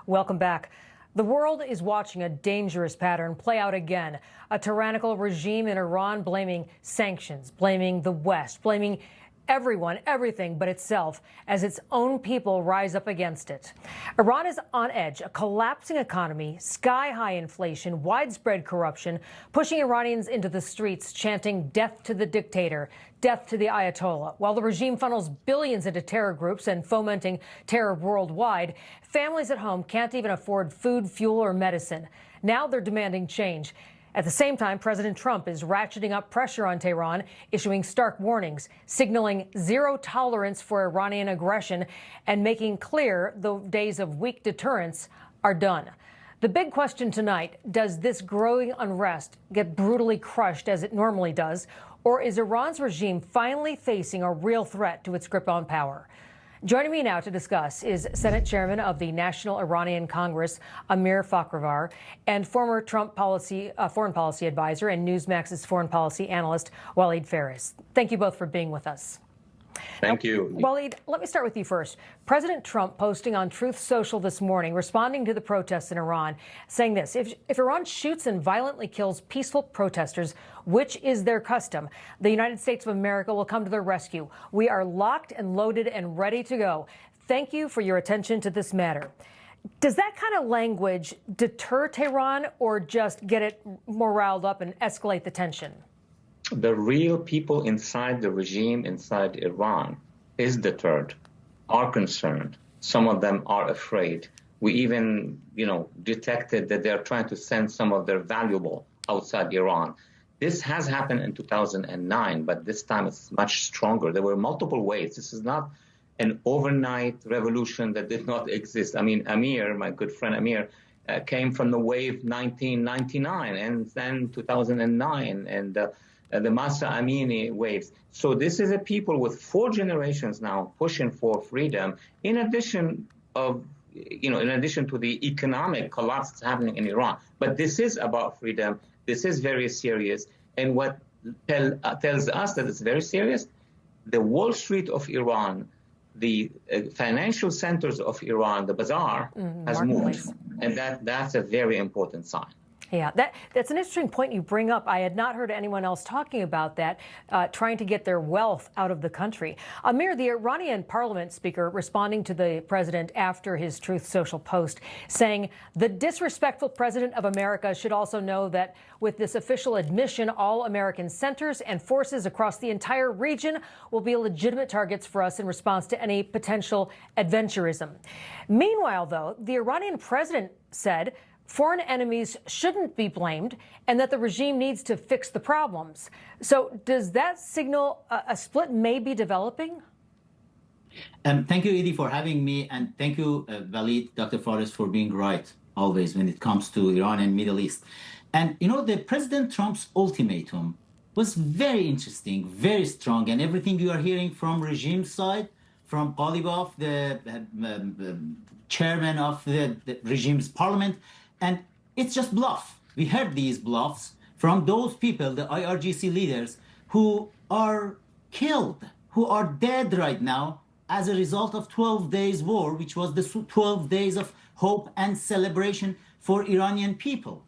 Welcome back. The world is watching a dangerous pattern play out again. A tyrannical regime in Iran blaming sanctions, blaming the West, blaming everyone, everything but itself as its own people rise up against it. Iran is on edge, a collapsing economy, sky-high inflation, widespread corruption, pushing Iranians into the streets chanting death to the dictator, death to the Ayatollah. While the regime funnels billions into terror groups and fomenting terror worldwide, families at home can't even afford food, fuel, or medicine. Now they're demanding change. At the same time, President Trump is ratcheting up pressure on Tehran, issuing stark warnings, signaling zero tolerance for Iranian aggression, and making clear the days of weak deterrence are done. The big question tonight, does this growing unrest get brutally crushed as it normally does, or is Iran's regime finally facing a real threat to its grip on power? Joining me now to discuss is Senate Chairman of the National Iranian Congress, Amir Fakhravar, and former Trump foreign policy advisor and NewMax's foreign policy analyst, Waleed Faris. Thank you both for being with us. Thank you. Waleed, let me start with you first. President Trump posting on Truth Social this morning, responding to the protests in Iran, saying this: if Iran shoots and violently kills peaceful protesters, which is their custom, the United States of America will come to their rescue. We are locked and loaded and ready to go. Thank you for your attention to this matter. Does that kind of language deter Tehran or just get it more riled up and escalate the tension? The real people inside the regime, inside Iran, is deterred, are concerned. Some of them are afraid. We even, detected that they're trying to send some of their valuable outside Iran. This has happened in 2009, but this time it's much stronger. There were multiple waves. This is not an overnight revolution that did not exist. I mean, Amir, my good friend Amir, came from the wave 1999 and then 2009 and the Masa Amini waves. So this is a people with 4 generations now pushing for freedom, in addition to the economic collapse that's happening in Iran. But this is about freedom. This is very serious. And what tells us that it's very serious, the Wall Street of Iran, the financial centers of Iran, the bazaar has moved. And that's a very important sign. Yeah, that's an interesting point you bring up. I had not heard anyone else talking about that, trying to get their wealth out of the country. Amir, the Iranian parliament speaker, responding to the president after his Truth Social post, saying the disrespectful president of America should also know that with this official admission, all American centers and forces across the entire region will be legitimate targets for us in response to any potential adventurism. Meanwhile, though, the Iranian president said foreign enemies shouldn't be blamed and that the regime needs to fix the problems. So does that signal a split may be developing? Thank you, Edie, for having me. And thank you, Waleed, Dr. Faris, for being right always when it comes to Iran and Middle East. And, the President Trump's ultimatum was very interesting, very strong. And everything you are hearing from regime side, from Ghalibaf, the chairman of the regime's parliament, and it's just bluff. We heard these bluffs from those people, the IRGC leaders, who are killed, who are dead right now as a result of 12 days war, which was the 12 days of hope and celebration for Iranian people.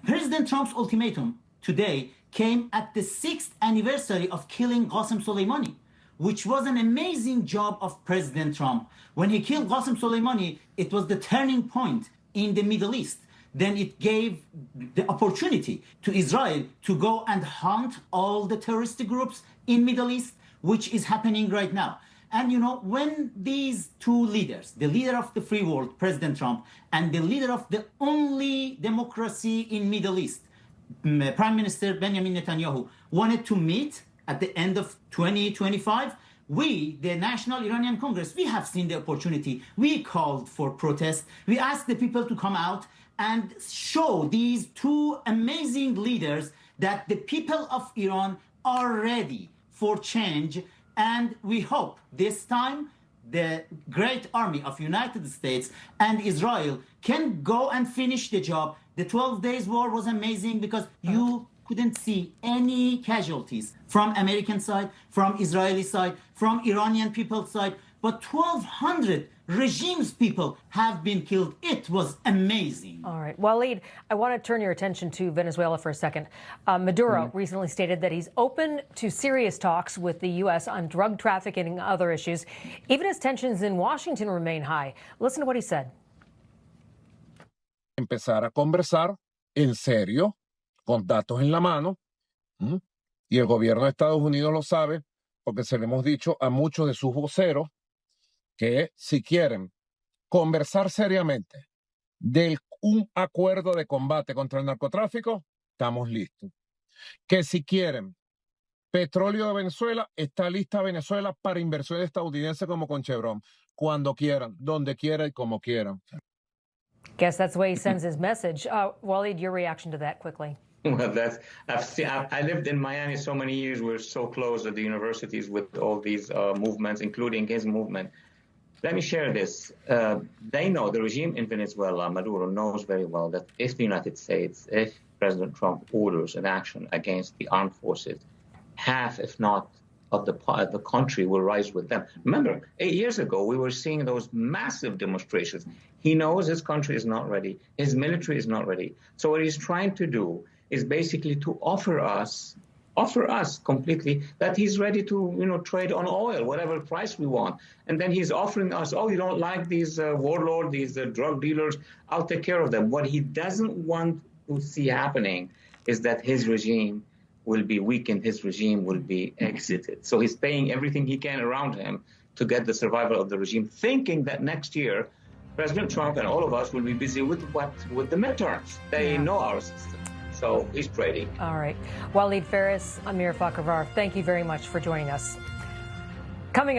President Trump's ultimatum today came at the 6th anniversary of killing Qasem Soleimani, which was an amazing job of President Trump. When he killed Qasem Soleimani, it was the turning point in the Middle East. Then it gave the opportunity to Israel to go and hunt all the terrorist groups in Middle East, which is happening right now. And when these two leaders, the leader of the free world, President Trump, and the leader of the only democracy in Middle East, Prime Minister Benjamin Netanyahu, wanted to meet at the end of 2025, we, the National Iranian Congress, we have seen the opportunity. We called for protest. We asked the people to come out and show these two amazing leaders that the people of Iran are ready for change. And we hope this time the great army of United States and Israel can go and finish the job. The 12 days war was amazing because you couldn't see any casualties from American side, from Israeli side, from Iranian people's side, but 1,200 regime's people have been killed. It was amazing. All right. Waleed, I want to turn your attention to Venezuela for a second. Maduro recently stated that he's open to serious talks with the U.S. on drug trafficking and other issues, even as tensions in Washington remain high. Listen to what he said. Empezar a conversar en serio, con datos en la mano, y el gobierno de Estados Unidos lo sabe, porque se lo hemos dicho a muchos de sus voceros, que si quieren conversar seriamente de un acuerdo de combate contra el narcotráfico, estamos listos. Que si quieren petróleo de Venezuela, está lista Venezuela para inversión estadounidense como con Chevron, cuando quieran, donde quieran y como quieran. Guess that's the way he sends his message. Waleed, your reaction to that quickly. Well, I lived in Miami so many years. We're so close at the universities with all these movements, including his movement. Let me share this. They know, the regime in Venezuela, Maduro, knows very well that if the United States, if President Trump orders an action against the armed forces, half, if not, of the country will rise with them. Remember, 8 years ago, we were seeing those massive demonstrations. He knows his country is not ready. His military is not ready. So what he's trying to do is basically to offer us completely that he's ready to, trade on oil, whatever price we want. And then he's offering us, oh, you don't like these warlords, these drug dealers, I'll take care of them. What he doesn't want to see happening is that his regime will be weakened, his regime will be exited. So he's paying everything he can around him to get the survival of the regime, thinking that next year, President Trump and all of us will be busy with the midterms. They know our system. So he's trading. All right. Waleed Faris, Amir Fakhravar, thank you very much for joining us. Coming up.